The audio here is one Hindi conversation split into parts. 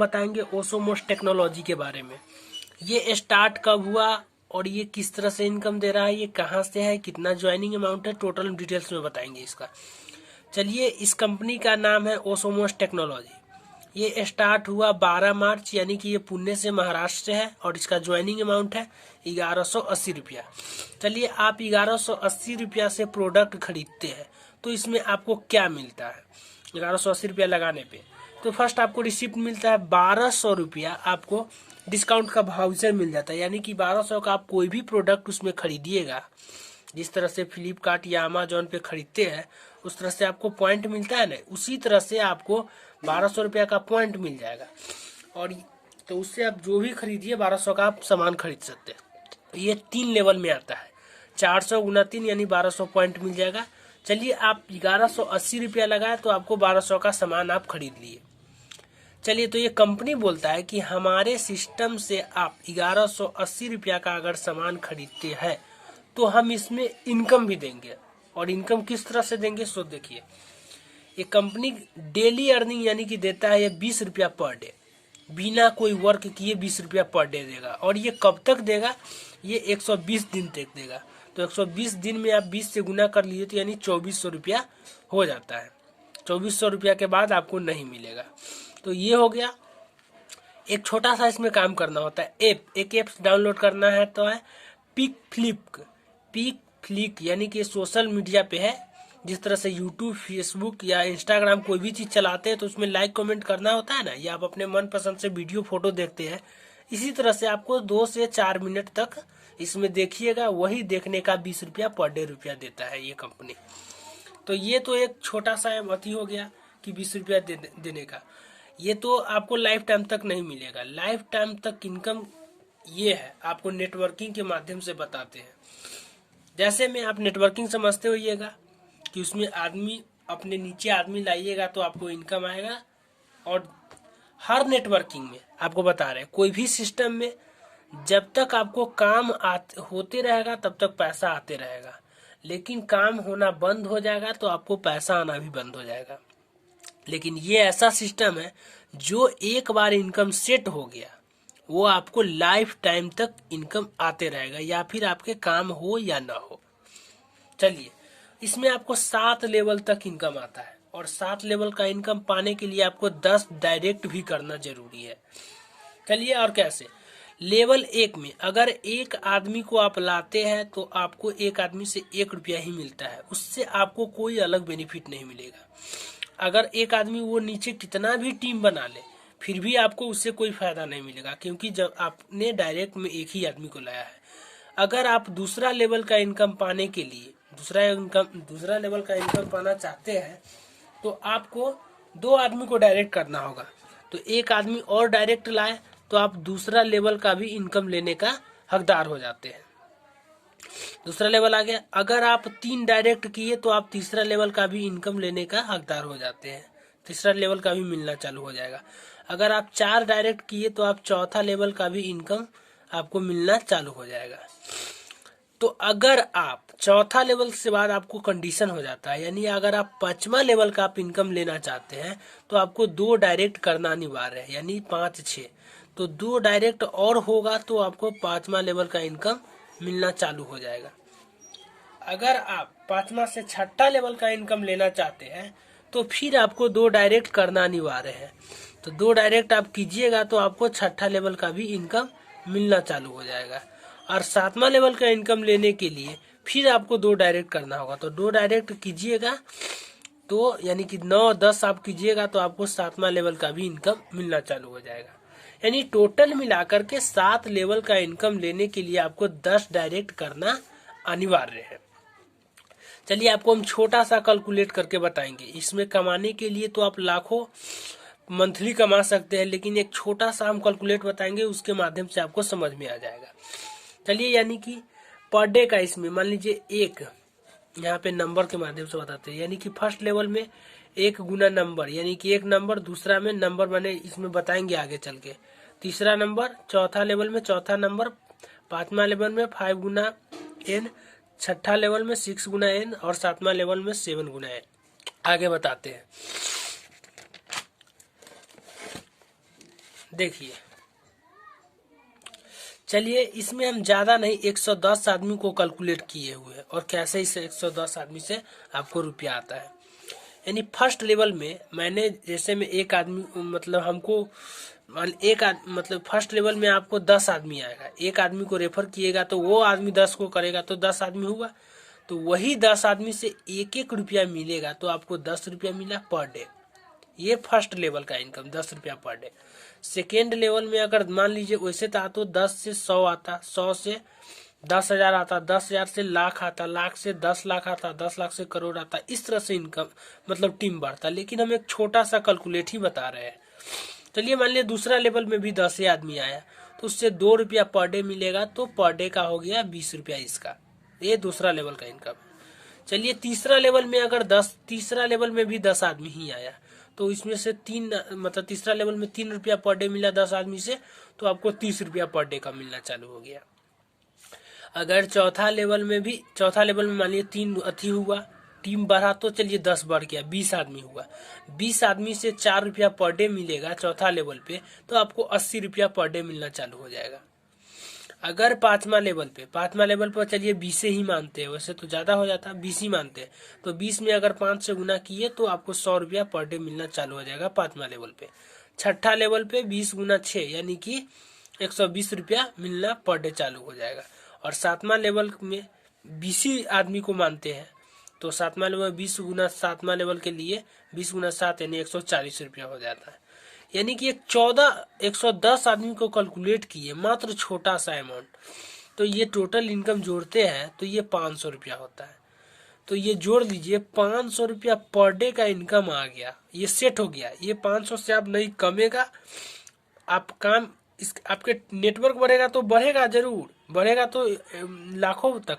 बताएंगे ओसोमोस टेक्नोलॉजी के बारे में। ये स्टार्ट कब हुआ और ये किस तरह से इनकम दे रहा है, ये कहाँ से है, कितना ज्वाइनिंग अमाउंट है, टोटल डिटेल्स में बताएंगे इसका। चलिए, इस कंपनी का नाम है ओसोमोस टेक्नोलॉजी। ये स्टार्ट हुआ 12 मार्च, यानी कि ये पुणे से, महाराष्ट्र से है और इसका ज्वाइनिंग अमाउंट है 1180 रुपया। चलिए, आप 1180 रुपया से प्रोडक्ट खरीदते हैं तो इसमें आपको क्या मिलता है 1180 रुपया लगाने पे? तो फर्स्ट आपको रिसिप्ट मिलता है 1200 रुपया, आपको डिस्काउंट का वाउचर मिल जाता है। यानी कि 1200 का आप कोई भी प्रोडक्ट उसमें खरीदिएगा, जिस तरह से फ्लिपकार्ट या अमेजोन पे खरीदते हैं उस तरह से आपको पॉइंट मिलता है ना, उसी तरह से आपको 1200 रुपया का पॉइंट मिल जाएगा। और तो उससे आप जो भी खरीदिए 1200 का आप सामान खरीद सकते हैं। ये 3 लेवल में आता है, 400 गुना 3 यानी 1200 पॉइंट मिल जाएगा। चलिए, आप 1180 रुपया लगाए तो आपको 1200 का सामान आप खरीद लिए। चलिए, तो ये कंपनी बोलता है कि हमारे सिस्टम से आप 1180 रुपया का अगर सामान खरीदते हैं तो हम इसमें इनकम भी देंगे। और इनकम किस तरह से देंगे सो देखिए, ये कंपनी डेली अर्निंग यानी कि देता है ये 20 रुपया पर डे, बिना कोई वर्क किए 20 रुपया पर डे देगा। और ये कब तक देगा? ये 120 दिन तक देगा। तो 120 दिन में आप 20 से गुना कर लिए तो यानी 2400 रुपया हो जाता है। 2400 रुपया के बाद आपको नहीं मिलेगा। तो ये हो गया। एक छोटा सा इसमें काम करना होता है, एक ऐप डाउनलोड करना है तो है पिक फ्लिक, यानी कि सोशल मीडिया पे है। जिस तरह से यूट्यूब, फेसबुक या इंस्टाग्राम कोई भी चीज चलाते हैं तो उसमें लाइक कमेंट करना होता है ना, या आप अपने मनपसंद से वीडियो फोटो देखते हैं, इसी तरह से आपको 2 से 4 मिनट तक इसमें देखिएगा। वही देखने का 20 रुपया पर डे रुपया देता है ये कंपनी। तो ये तो एक छोटा सा अति हो गया कि 20 रुपया देने का। ये तो आपको लाइफ टाइम तक नहीं मिलेगा। लाइफ टाइम तक इनकम ये है, आपको नेटवर्किंग के माध्यम से बताते हैं। जैसे में आप नेटवर्किंग समझते होइएगा कि उसमें आदमी अपने नीचे आदमी लाइएगा तो आपको इनकम आएगा। और हर नेटवर्किंग में आपको बता रहे हैं, कोई भी सिस्टम में जब तक आपको काम होते रहेगा तब तक पैसा आते रहेगा, लेकिन काम होना बंद हो जाएगा तो आपको पैसा आना भी बंद हो जाएगा। लेकिन ये ऐसा सिस्टम है जो एक बार इनकम सेट हो गया वो आपको लाइफ टाइम तक इनकम आते रहेगा, या फिर आपके काम हो या ना हो। चलिए, इसमें आपको 7 लेवल तक इनकम आता है और 7 लेवल का इनकम पाने के लिए आपको 10 डायरेक्ट भी करना जरूरी है। चलिए, और कैसे? लेवल 1 में अगर एक आदमी को आप लाते हैं तो आपको एक आदमी से 1 रुपया ही मिलता है, उससे आपको कोई अलग बेनिफिट नहीं मिलेगा। अगर एक आदमी वो नीचे कितना भी टीम बना ले फिर भी आपको उससे कोई फायदा नहीं मिलेगा, क्योंकि जब आपने डायरेक्ट में एक ही आदमी को लाया है। अगर आप दूसरा लेवल का इनकम पाने के लिए दूसरा लेवल का इनकम पाना चाहते हैं तो आपको 2 आदमी को डायरेक्ट करना होगा। तो एक आदमी और डायरेक्ट लाए तो आप दूसरा लेवल का भी इनकम लेने का हकदार हो जाते हैं। दूसरा लेवल आ गया। अगर आप 3 डायरेक्ट किए तो आप तीसरा लेवल का भी इनकम लेने का हकदार हो जाते हैं, तीसरा लेवल का भी मिलना चालू हो जाएगा। अगर आप 4 डायरेक्ट किए तो आप चौथा लेवल का भी इनकम आपको मिलना चालू हो जाएगा। तो अगर आप चौथा लेवल से बाद आपको कंडीशन हो जाता है, यानी अगर आप 5वां लेवल का आप इनकम लेना चाहते हैं तो आपको 2 डायरेक्ट करना अनिवार्य है, यानी 5 6। तो 2 डायरेक्ट और होगा तो आपको 5वां लेवल का इनकम मिलना चालू हो जाएगा। अगर आप 5वां से 6ठा लेवल का इनकम लेना चाहते हैं तो फिर आपको 2 डायरेक्ट करना अनिवार्य है। तो 2 डायरेक्ट आप कीजिएगा तो आपको 6ठा लेवल का भी इनकम मिलना चालू हो जाएगा। और 7वां लेवल का इनकम लेने के लिए फिर आपको 2 डायरेक्ट करना होगा। तो 2 डायरेक्ट कीजिएगा तो यानी कि 9 10 आप कीजिएगा तो आपको 7वां लेवल का भी इनकम मिलना चालू हो जाएगा। यानी टोटल मिलाकर के 7 लेवल का इनकम लेने के लिए आपको 10 डायरेक्ट करना अनिवार्य है। चलिए, आपको हम छोटा सा कैलकुलेट करके बताएंगे। इसमें कमाने के लिए तो आप लाखों मंथली कमा सकते हैं, लेकिन एक छोटा सा हम कैलकुलेट बताएंगे, उसके माध्यम से आपको समझ में आ जाएगा। चलिए, यानी कि पर डे का इसमें मान लीजिए एक यहाँ पे नंबर के माध्यम से बताते हैं, यानी कि फर्स्ट लेवल में 1 गुना नंबर, यानी कि 1 नंबर, दूसरा में नंबर बने इसमें बताएंगे आगे चल के, तीसरा नंबर, चौथा लेवल में चौथा नंबर, 5वां लेवल में 5 गुना n, 6ठा लेवल में 6 गुना n और 7वां लेवल में 7 गुना n। आगे बताते हैं। देखिए, चलिए इसमें हम ज्यादा नहीं 110 आदमी को कैलकुलेट किए हुए हैं और कैसे इस 110 आदमी से आपको रुपया आता है। यानी फर्स्ट लेवल में मैंने जैसे में एक आदमी मतलब हमको मतलब फर्स्ट लेवल में आपको 10 आदमी आएगा, एक आदमी को रेफर किएगा तो वो आदमी 10 को करेगा तो 10 आदमी हुआ, तो वही 10 आदमी से एक एक रुपया मिलेगा तो आपको 10 रुपया मिला पर डे। ये फर्स्ट लेवल का इनकम 10 रुपया पर डे। सेकेंड लेवल में अगर मान लीजिए वैसे तो 10 से 100 आता, 100 से 10,000 आता, 10,000 से लाख आता, लाख से 10 लाख आता, 10 लाख से करोड़ आता, इस तरह से इनकम मतलब टीम बढ़ता। लेकिन हम एक छोटा सा कैलकुलेट ही बता रहे हैं। चलिए मान लिया दूसरा लेवल में भी 10 आदमी आया तो उससे 2 रुपया पर डे मिलेगा, तो पर डे का हो गया 20 रुपया इसका। ये दूसरा लेवल का इनकम। चलिए तीसरा लेवल में अगर तीसरा लेवल में भी 10 आदमी ही आया तो इसमें से मतलब तीसरा लेवल में 3 रुपया पर डे मिला 10 आदमी से, तो आपको 30 रुपया पर डे का मिलना चालू हो गया। अगर चौथा लेवल में मान लिया 3 अथी हुआ, टीम बढ़ा तो चलिए 10 बढ़ गया, 20 आदमी हुआ, 20 आदमी से 4 रुपया पर डे मिलेगा चौथा लेवल पे, तो आपको 80 रुपया पर डे मिलना चालू हो जाएगा। अगर पांचवा लेवल पर चलिए 20 से ही मानते हैं, वैसे तो ज्यादा हो जाता, 20 ही मानते हैं, तो 20 में अगर 5 से गुना किए तो आपको 100 रुपया पर डे मिलना चालू हो जाएगा पांचवा लेवल पे। छठा लेवल पे 20 गुना 6 यानी कि 120 रुपया मिलना पर डे चालू हो जाएगा। और सातवां लेवल में 20 ही आदमी को मानते हैं, तो सातवां लेवल 20 गुना सातवां लेवल के लिए 20 गुना 7 यानी 140 रुपया हो जाता है। यानी कि 110 आदमी को कैलकुलेट किए, मात्र छोटा सा अमाउंट, तो ये टोटल इनकम जोड़ते हैं तो ये 500 रुपया होता है। तो ये जोड़ लीजिए 500 रुपया पर डे का इनकम आ गया, ये सेट हो गया। ये 500 से आप नहीं कमेगा, आप काम आपके नेटवर्क बढ़ेगा तो बढ़ेगा, जरूर बढ़ेगा तो लाखों तक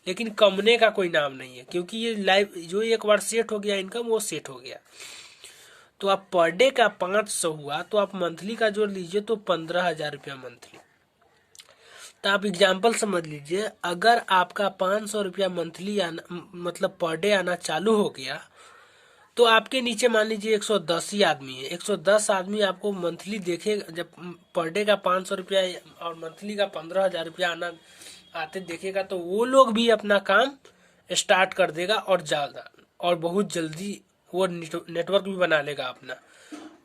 लेकिन कमने का कोई नाम नहीं है, क्योंकि ये लाइव जो एक बार सेट हो गया इनकम वो सेट हो गया। तो आप पर डे का 500 हुआ तो आप मंथली का जोड़ लीजिए तो 15,000 रुपया मंथली। तो आप एग्जाम्पल समझ लीजिए, अगर आपका 500 रुपया मंथली आना मतलब पर डे आना चालू हो गया तो आपके नीचे मान लीजिए 110 ही आदमी है, 110 आदमी आपको मंथली देखेगा। जब पर डे का 500 रुपया और मंथली का 15,000 रुपया आना आते देखेगा तो वो लोग भी अपना काम स्टार्ट कर देगा और ज्यादा और बहुत जल्दी वो नेटवर्क भी बना लेगा अपना।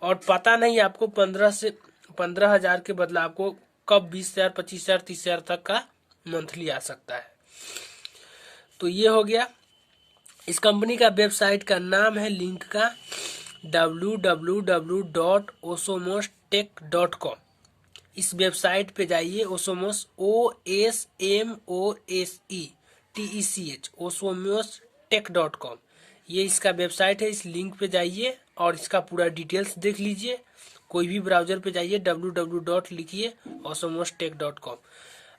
और पता नहीं आपको 15,000 के बदला आपको कब 20,000, 25,000, 30,000 तक का मंथली आ सकता है। तो ये हो गया। इस कंपनी का वेबसाइट का नाम है लिंक का www.osmostech.com। इस वेबसाइट पे जाइए, ओसोमोस OSMOSETECH osmostech.com, ये इसका वेबसाइट है। इस लिंक पे जाइए और इसका पूरा डिटेल्स देख लीजिए। कोई भी ब्राउजर पे जाइए, www. लिखिए osmostech.com।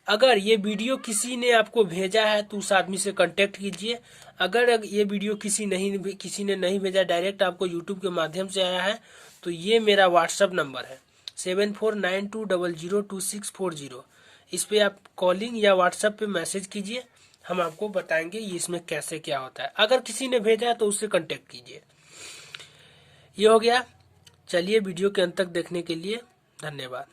अगर ये वीडियो किसी ने आपको भेजा है तो उस आदमी से कांटेक्ट कीजिए। अगर ये वीडियो किसी ने नहीं भेजा, डायरेक्ट आपको यूट्यूब के माध्यम से आया है, तो ये मेरा व्हाट्सएप नंबर है 7492002640। इस पे आप कॉलिंग या व्हाट्सएप पे मैसेज कीजिए, हम आपको बताएंगे ये इसमें कैसे क्या होता है। अगर किसी ने भेजा है तो उससे कांटेक्ट कीजिए। ये हो गया। चलिए वीडियो के अंत तक देखने के लिए धन्यवाद।